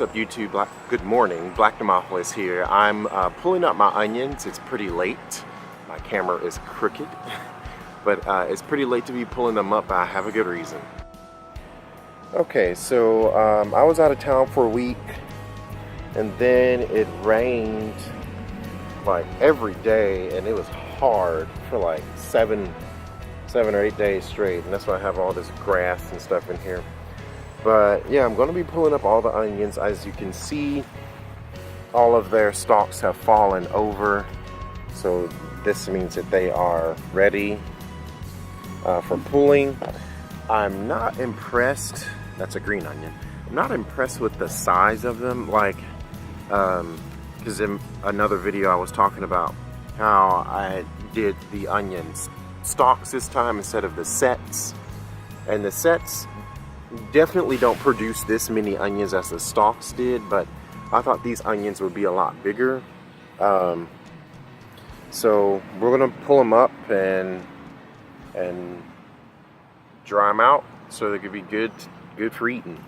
What's up YouTube? Good morning, Black Demopolis here. I'm pulling up my onions. It's pretty late. My camera is crooked, but it's pretty late to be pulling them up. I have a good reason. Okay, so I was out of town for a week, and then it rained like every day, and it was hard for like seven or 8 days straight, and that's why I have all this grass and stuff in here. But yeah, I'm going to be pulling up all the onions. As you can see, all of their stalks have fallen over, so this means that they are ready for pulling. I'm not impressed. That's a green onion. I'm not impressed with the size of them, like because in another video I was talking about how I did the onions stalks this time instead of the sets, and the sets definitely don't produce this many onions as the stalks did, but I thought these onions would be a lot bigger. So we're gonna pull them up and dry them out so they could be good for eating.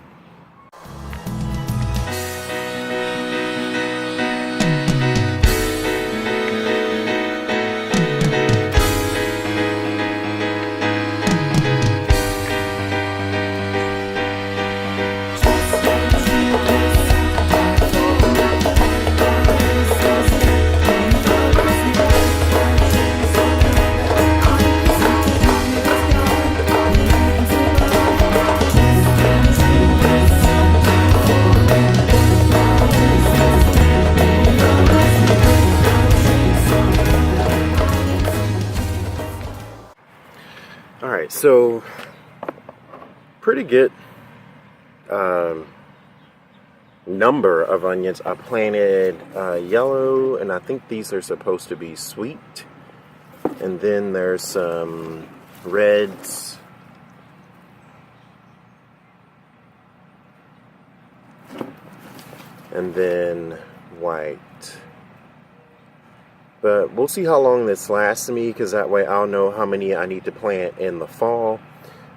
Alright, so pretty good number of onions. I planted yellow, and I think these are supposed to be sweet. And then there's some reds. And then white. But we'll see how long this lasts me, because that way I'll know how many I need to plant in the fall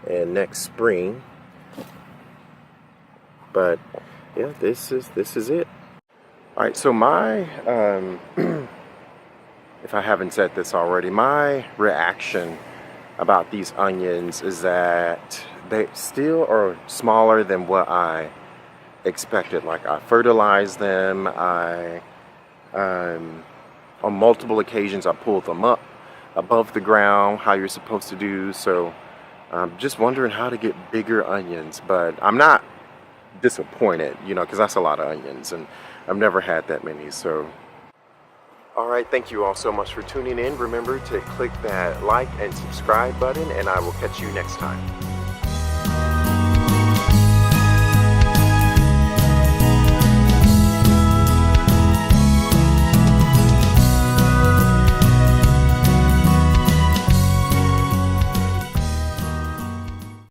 and next spring. But yeah, this is it. All right, so my if I haven't said this already, my reaction about these onions is that they still are smaller than what I expected. Like, I fertilized them. On multiple occasions I pulled them up above the ground, how you're supposed to do. So I'm just wondering how to get bigger onions, but I'm not disappointed, you know, because that's a lot of onions, and I've never had that many. So alright, thank you all so much for tuning in. Remember to click that like and subscribe button, and I will catch you next time.